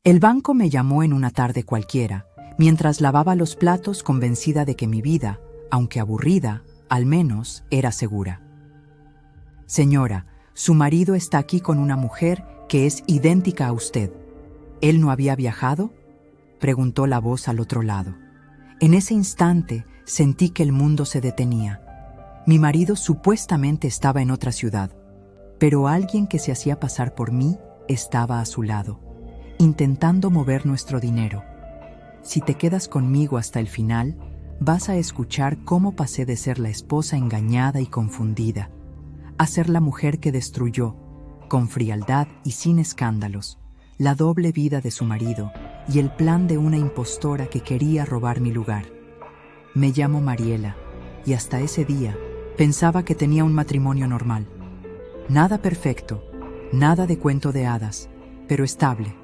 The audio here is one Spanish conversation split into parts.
El banco me llamó en una tarde cualquiera, mientras lavaba los platos convencida de que mi vida, aunque aburrida, al menos era segura. Señora, su marido está aquí con una mujer que es idéntica a usted. ¿Él no había viajado?, preguntó la voz al otro lado. En ese instante sentí que el mundo se detenía. Mi marido supuestamente estaba en otra ciudad, pero alguien que se hacía pasar por mí estaba a su lado, intentando mover nuestro dinero. Si te quedas conmigo hasta el final, vas a escuchar cómo pasé de ser la esposa engañada y confundida a ser la mujer que destruyó, con frialdad y sin escándalos, la doble vida de su marido y el plan de una impostora que quería robar mi lugar. Me llamo Mariela y hasta ese día pensaba que tenía un matrimonio normal. Nada perfecto, nada de cuento de hadas, pero estable.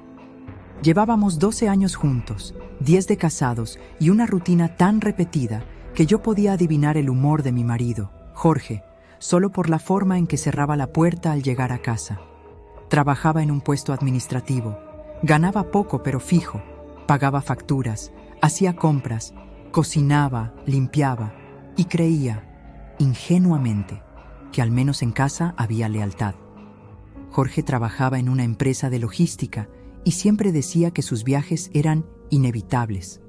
Llevábamos 12 años juntos, 10 de casados y una rutina tan repetida que yo podía adivinar el humor de mi marido, Jorge, solo por la forma en que cerraba la puerta al llegar a casa. Trabajaba en un puesto administrativo, ganaba poco pero fijo, pagaba facturas, hacía compras, cocinaba, limpiaba y creía, ingenuamente, que al menos en casa había lealtad. Jorge trabajaba en una empresa de logística y siempre decía que sus viajes eran inevitables.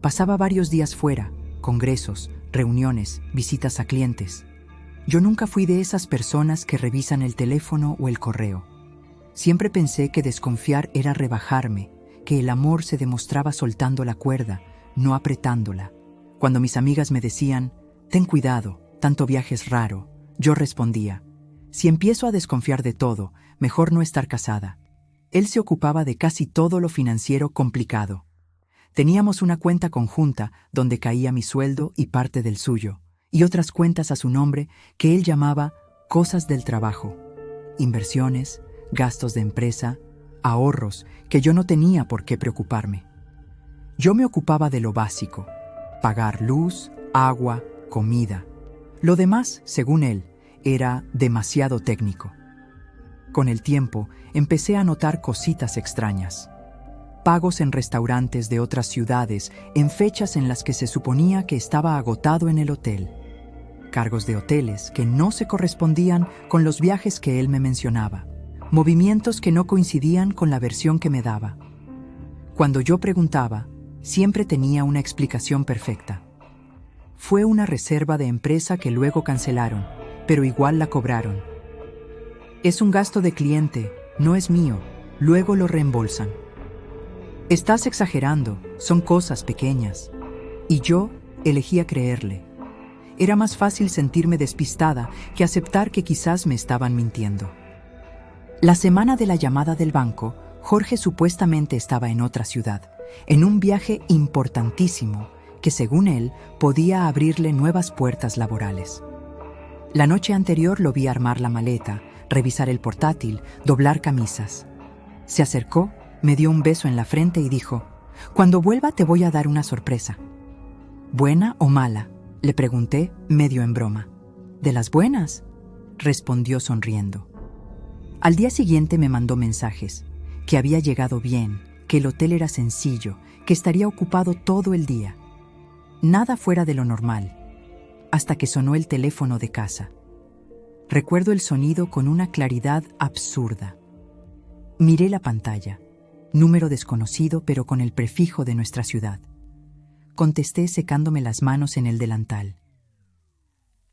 Pasaba varios días fuera, congresos, reuniones, visitas a clientes. Yo nunca fui de esas personas que revisan el teléfono o el correo. Siempre pensé que desconfiar era rebajarme, que el amor se demostraba soltando la cuerda, no apretándola. Cuando mis amigas me decían, «Ten cuidado, tanto viaje es raro», yo respondía, «Si empiezo a desconfiar de todo, mejor no estar casada». Él se ocupaba de casi todo lo financiero complicado. Teníamos una cuenta conjunta donde caía mi sueldo y parte del suyo, y otras cuentas a su nombre que él llamaba cosas del trabajo, inversiones, gastos de empresa, ahorros que yo no tenía por qué preocuparme. Yo me ocupaba de lo básico, pagar luz, agua, comida. Lo demás, según él, era demasiado técnico. Con el tiempo, empecé a notar cositas extrañas. Pagos en restaurantes de otras ciudades en fechas en las que se suponía que estaba agotado en el hotel. Cargos de hoteles que no se correspondían con los viajes que él me mencionaba. Movimientos que no coincidían con la versión que me daba. Cuando yo preguntaba, siempre tenía una explicación perfecta. Fue una reserva de empresa que luego cancelaron, pero igual la cobraron. Es un gasto de cliente, no es mío, luego lo reembolsan. Estás exagerando, son cosas pequeñas. Y yo elegía creerle. Era más fácil sentirme despistada que aceptar que quizás me estaban mintiendo. La semana de la llamada del banco, Jorge supuestamente estaba en otra ciudad, en un viaje importantísimo que, según él, podía abrirle nuevas puertas laborales. La noche anterior lo vi armar la maleta, revisar el portátil, doblar camisas. Se acercó, me dio un beso en la frente y dijo, «Cuando vuelva te voy a dar una sorpresa». «¿Buena o mala?», le pregunté, medio en broma. «De las buenas», respondió sonriendo. Al día siguiente me mandó mensajes, que había llegado bien, que el hotel era sencillo, que estaría ocupado todo el día. Nada fuera de lo normal, hasta que sonó el teléfono de casa. Recuerdo el sonido con una claridad absurda. Miré la pantalla, número desconocido pero con el prefijo de nuestra ciudad. Contesté secándome las manos en el delantal.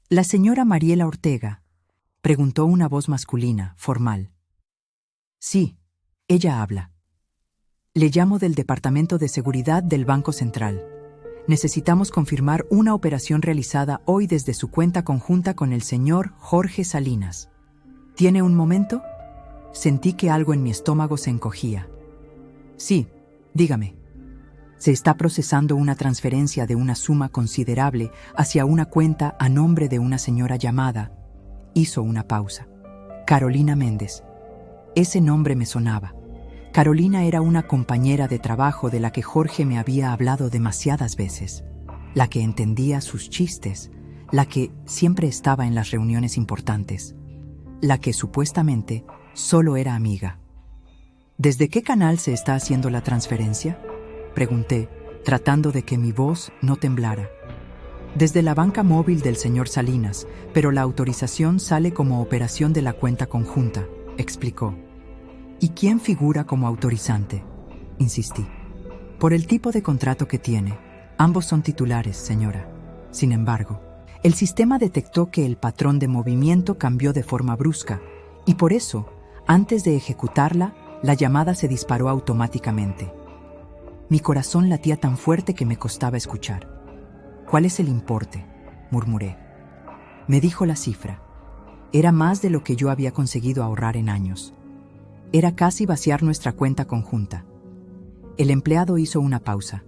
«¿La señora Mariela Ortega?», preguntó una voz masculina, formal. «Sí, ella habla. Le llamo del Departamento de Seguridad del Banco Central. Necesitamos confirmar una operación realizada hoy desde su cuenta conjunta con el señor Jorge Salinas. ¿Tiene un momento?». Sentí que algo en mi estómago se encogía. «Sí, dígame». «Se está procesando una transferencia de una suma considerable hacia una cuenta a nombre de una señora llamada», hizo una pausa, «Carolina Méndez». Ese nombre me sonaba. Carolina era una compañera de trabajo de la que Jorge me había hablado demasiadas veces, la que entendía sus chistes, la que siempre estaba en las reuniones importantes, la que supuestamente solo era amiga. ¿Desde qué canal se está haciendo la transferencia?, pregunté, tratando de que mi voz no temblara. Desde la banca móvil del señor Salinas, pero la autorización sale como operación de la cuenta conjunta, explicó. ¿Y quién figura como autorizante?, insistí. Por el tipo de contrato que tiene, ambos son titulares, señora. Sin embargo, el sistema detectó que el patrón de movimiento cambió de forma brusca y por eso, antes de ejecutarla, la llamada se disparó automáticamente. Mi corazón latía tan fuerte que me costaba escuchar. ¿Cuál es el importe?, murmuré. Me dijo la cifra. Era más de lo que yo había conseguido ahorrar en años. Era casi vaciar nuestra cuenta conjunta. El empleado hizo una pausa.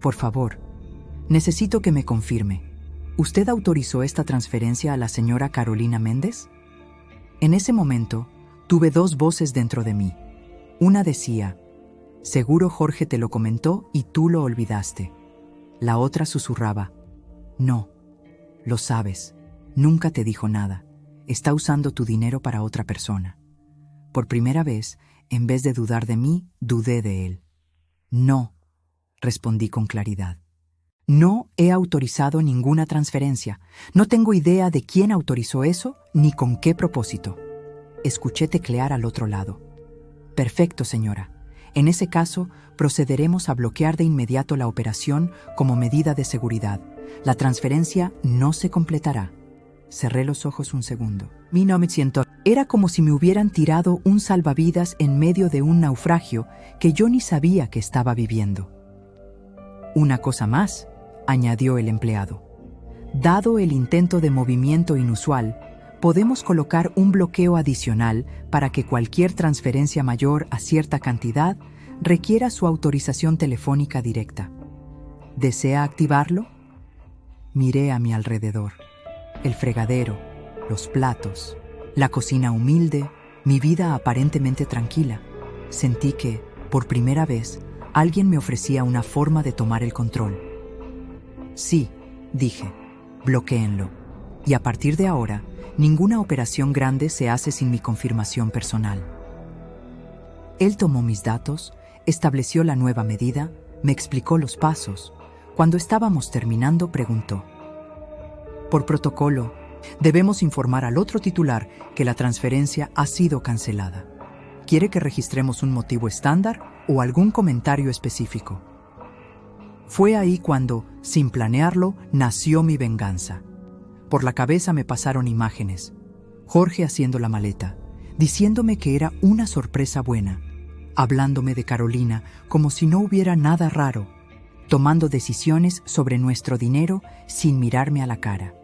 Por favor, necesito que me confirme. ¿Usted autorizó esta transferencia a la señora Carolina Méndez? En ese momento, tuve dos voces dentro de mí. Una decía, seguro Jorge te lo comentó y tú lo olvidaste. La otra susurraba, no, lo sabes, nunca te dijo nada. Está usando tu dinero para otra persona. Por primera vez, en vez de dudar de mí, dudé de él. No, respondí con claridad. No he autorizado ninguna transferencia. No tengo idea de quién autorizó eso ni con qué propósito. Escuché teclear al otro lado. Perfecto, señora. En ese caso, procederemos a bloquear de inmediato la operación como medida de seguridad. La transferencia no se completará. Cerré los ojos un segundo. Mi no me siento. Era como si me hubieran tirado un salvavidas en medio de un naufragio que yo ni sabía que estaba viviendo. Una cosa más, añadió el empleado. Dado el intento de movimiento inusual, podemos colocar un bloqueo adicional para que cualquier transferencia mayor a cierta cantidad requiera su autorización telefónica directa. ¿Desea activarlo? Miré a mi alrededor. El fregadero, los platos, la cocina humilde, mi vida aparentemente tranquila. Sentí que, por primera vez, alguien me ofrecía una forma de tomar el control. Sí, dije, bloquéenlo. Y a partir de ahora, ninguna operación grande se hace sin mi confirmación personal. Él tomó mis datos, estableció la nueva medida, me explicó los pasos. Cuando estábamos terminando, preguntó. Por protocolo, debemos informar al otro titular que la transferencia ha sido cancelada. ¿Quiere que registremos un motivo estándar o algún comentario específico? Fue ahí cuando, sin planearlo, nació mi venganza. Por la cabeza me pasaron imágenes. Jorge haciendo la maleta, diciéndome que era una sorpresa buena, hablándome de Carolina como si no hubiera nada raro, tomando decisiones sobre nuestro dinero sin mirarme a la cara.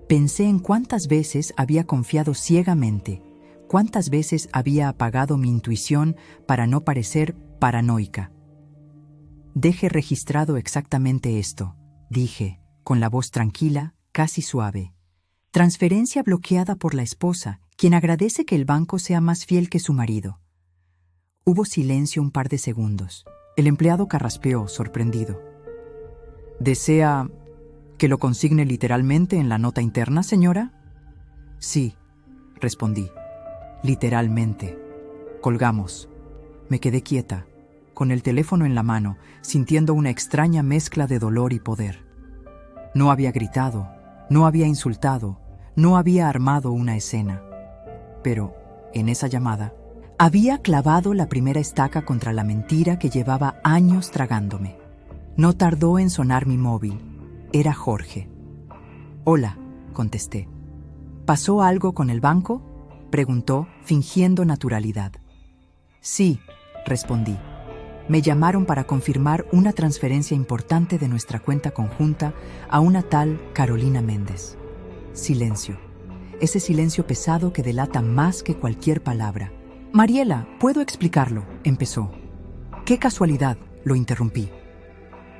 Pensé en cuántas veces había confiado ciegamente, cuántas veces había apagado mi intuición para no parecer paranoica. Deje registrado exactamente esto, dije, con la voz tranquila, casi suave. Transferencia bloqueada por la esposa, quien agradece que el banco sea más fiel que su marido. Hubo silencio un par de segundos. El empleado carraspeó, sorprendido. ¿Desea que lo consigne literalmente en la nota interna, señora? Sí, respondí. Literalmente. Colgamos. Me quedé quieta, con el teléfono en la mano, sintiendo una extraña mezcla de dolor y poder. No había gritado, no había insultado, no había armado una escena. Pero, en esa llamada, había clavado la primera estaca contra la mentira que llevaba años tragándome. No tardó en sonar mi móvil. Era Jorge. Hola, contesté. ¿Pasó algo con el banco?, preguntó, fingiendo naturalidad. Sí, respondí. Me llamaron para confirmar una transferencia importante de nuestra cuenta conjunta a una tal Carolina Méndez. Silencio. Ese silencio pesado que delata más que cualquier palabra. Mariela, ¿puedo explicarlo?, empezó. ¡Qué casualidad!, lo interrumpí.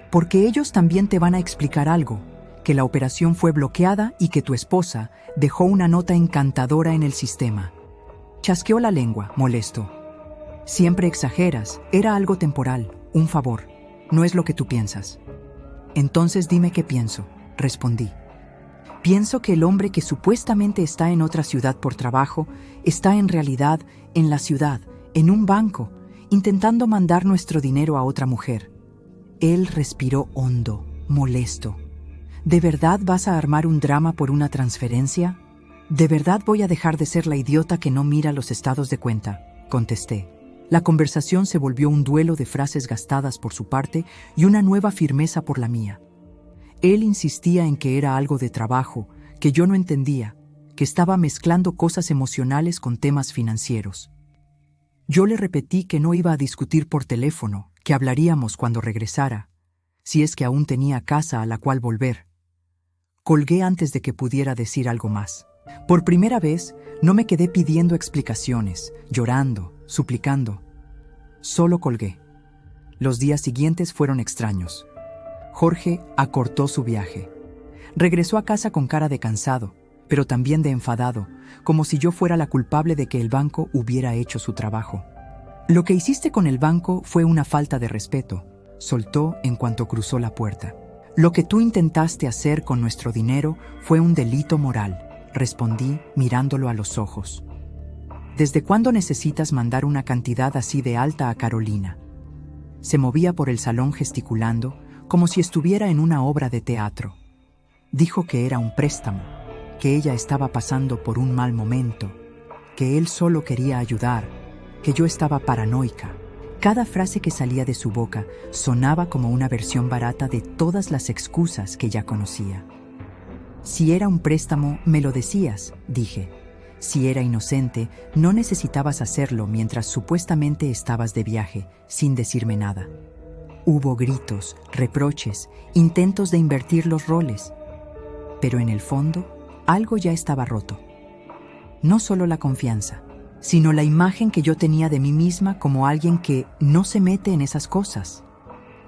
Porque ellos también te van a explicar algo, que la operación fue bloqueada y que tu esposa dejó una nota encantadora en el sistema. Chasqueó la lengua, molesto. Siempre exageras, era algo temporal, un favor, no es lo que tú piensas. Entonces dime qué pienso, respondí. Pienso que el hombre que supuestamente está en otra ciudad por trabajo, está en realidad en la ciudad, en un banco, intentando mandar nuestro dinero a otra mujer. Él respiró hondo, molesto. ¿De verdad vas a armar un drama por una transferencia? ¿De verdad voy a dejar de ser la idiota que no mira los estados de cuenta?, contesté. La conversación se volvió un duelo de frases gastadas por su parte y una nueva firmeza por la mía. Él insistía en que era algo de trabajo, que yo no entendía, que estaba mezclando cosas emocionales con temas financieros. Yo le repetí que no iba a discutir por teléfono, que hablaríamos cuando regresara, si es que aún tenía casa a la cual volver. Colgué antes de que pudiera decir algo más. Por primera vez, no me quedé pidiendo explicaciones, llorando, suplicando. Solo colgué. Los días siguientes fueron extraños. Jorge acortó su viaje. Regresó a casa con cara de cansado, pero también de enfadado, como si yo fuera la culpable de que el banco hubiera hecho su trabajo. Lo que hiciste con el banco fue una falta de respeto, soltó en cuanto cruzó la puerta. Lo que tú intentaste hacer con nuestro dinero fue un delito moral, respondí mirándolo a los ojos. ¿Desde cuándo necesitas mandar una cantidad así de alta a Carolina? Se movía por el salón gesticulando, como si estuviera en una obra de teatro. Dijo que era un préstamo, que ella estaba pasando por un mal momento, que él solo quería ayudar, que yo estaba paranoica. Cada frase que salía de su boca sonaba como una versión barata de todas las excusas que ya conocía. Si era un préstamo, me lo decías, dije. Si era inocente, no necesitabas hacerlo mientras supuestamente estabas de viaje, sin decirme nada. Hubo gritos, reproches, intentos de invertir los roles. Pero en el fondo, algo ya estaba roto. No solo la confianza, sino la imagen que yo tenía de mí misma como alguien que no se mete en esas cosas.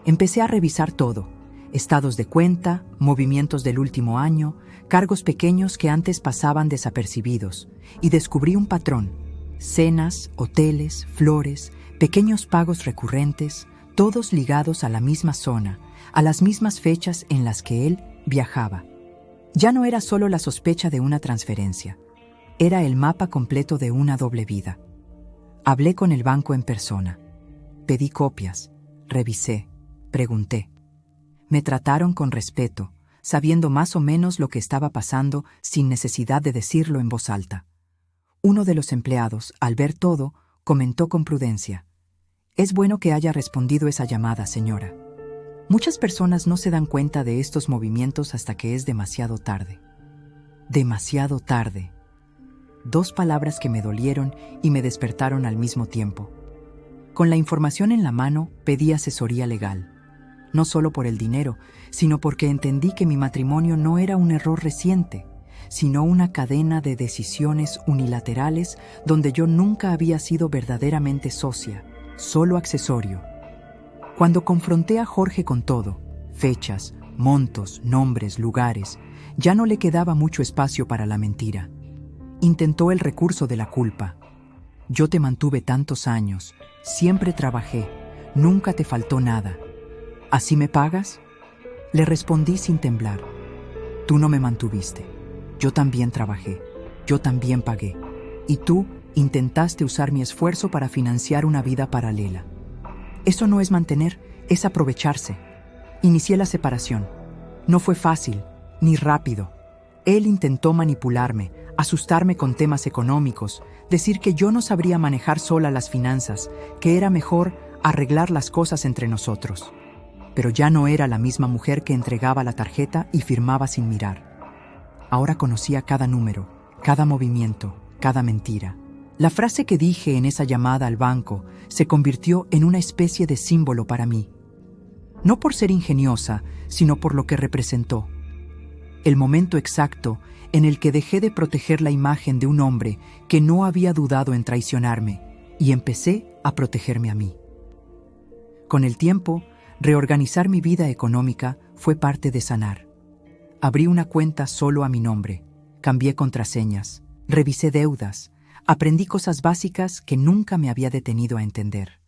Empecé a revisar todo: estados de cuenta, movimientos del último año, cargos pequeños que antes pasaban desapercibidos, y descubrí un patrón: cenas, hoteles, flores, pequeños pagos recurrentes, todos ligados a la misma zona, a las mismas fechas en las que él viajaba. Ya no era solo la sospecha de una transferencia, era el mapa completo de una doble vida. Hablé con el banco en persona. Pedí copias, revisé, pregunté. Me trataron con respeto, sabiendo más o menos lo que estaba pasando sin necesidad de decirlo en voz alta. Uno de los empleados, al ver todo, comentó con prudencia: «Es bueno que haya respondido esa llamada, señora. Muchas personas no se dan cuenta de estos movimientos hasta que es demasiado tarde». Demasiado tarde. 2 palabras que me dolieron y me despertaron al mismo tiempo. Con la información en la mano, pedí asesoría legal. No solo por el dinero, sino porque entendí que mi matrimonio no era un error reciente, sino una cadena de decisiones unilaterales donde yo nunca había sido verdaderamente socia, solo accesorio. Cuando confronté a Jorge con todo, fechas, montos, nombres, lugares, ya no le quedaba mucho espacio para la mentira. Intentó el recurso de la culpa. Yo te mantuve tantos años, siempre trabajé, nunca te faltó nada. ¿Así me pagas? Le respondí sin temblar. Tú no me mantuviste. Yo también trabajé. Yo también pagué. Y tú intentaste usar mi esfuerzo para financiar una vida paralela. Eso no es mantener, es aprovecharse. Inicié la separación. No fue fácil, ni rápido. Él intentó manipularme, asustarme con temas económicos, decir que yo no sabría manejar sola las finanzas, que era mejor arreglar las cosas entre nosotros. Pero ya no era la misma mujer que entregaba la tarjeta y firmaba sin mirar. Ahora conocía cada número, cada movimiento, cada mentira. La frase que dije en esa llamada al banco se convirtió en una especie de símbolo para mí. No por ser ingeniosa, sino por lo que representó. El momento exacto en el que dejé de proteger la imagen de un hombre que no había dudado en traicionarme y empecé a protegerme a mí. Con el tiempo, reorganizar mi vida económica fue parte de sanar. Abrí una cuenta solo a mi nombre, cambié contraseñas, revisé deudas, aprendí cosas básicas que nunca me había detenido a entender.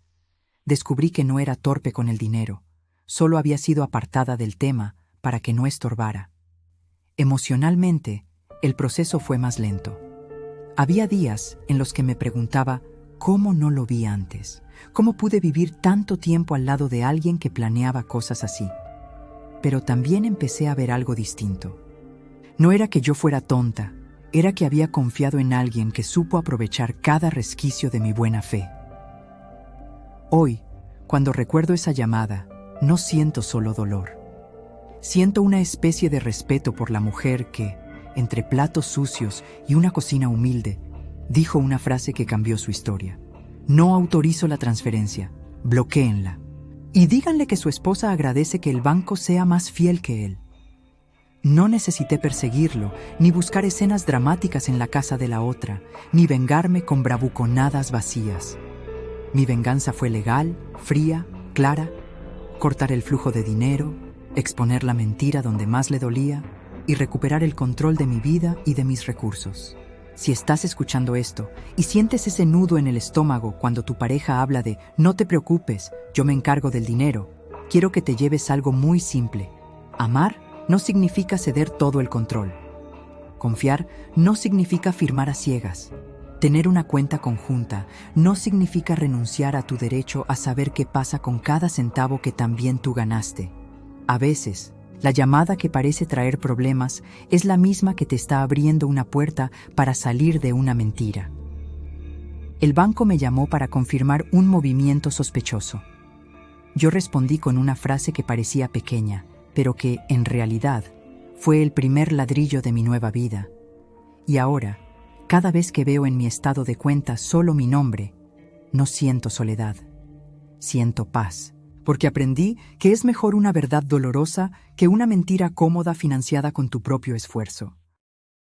Descubrí que no era torpe con el dinero, solo había sido apartada del tema para que no estorbara. Emocionalmente, el proceso fue más lento. Había días en los que me preguntaba ¿Cómo no lo vi antes? ¿Cómo pude vivir tanto tiempo al lado de alguien que planeaba cosas así? Pero también empecé a ver algo distinto. No era que yo fuera tonta, era que había confiado en alguien que supo aprovechar cada resquicio de mi buena fe. Hoy, cuando recuerdo esa llamada, no siento solo dolor. Siento una especie de respeto por la mujer que, entre platos sucios y una cocina humilde, dijo una frase que cambió su historia. No autorizo la transferencia, bloquéenla. Y díganle que su esposa agradece que el banco sea más fiel que él. No necesité perseguirlo, ni buscar escenas dramáticas en la casa de la otra, ni vengarme con bravuconadas vacías. Mi venganza fue legal, fría, clara: cortar el flujo de dinero, exponer la mentira donde más le dolía y recuperar el control de mi vida y de mis recursos. Si estás escuchando esto y sientes ese nudo en el estómago cuando tu pareja habla de «no te preocupes, yo me encargo del dinero», quiero que te lleves algo muy simple. Amar no significa ceder todo el control. Confiar no significa firmar a ciegas. Tener una cuenta conjunta no significa renunciar a tu derecho a saber qué pasa con cada centavo que también tú ganaste. A veces, la llamada que parece traer problemas es la misma que te está abriendo una puerta para salir de una mentira. El banco me llamó para confirmar un movimiento sospechoso. Yo respondí con una frase que parecía pequeña, pero que, en realidad, fue el primer ladrillo de mi nueva vida. Y ahora, cada vez que veo en mi estado de cuenta solo mi nombre, no siento soledad, siento paz. Porque aprendí que es mejor una verdad dolorosa que una mentira cómoda financiada con tu propio esfuerzo.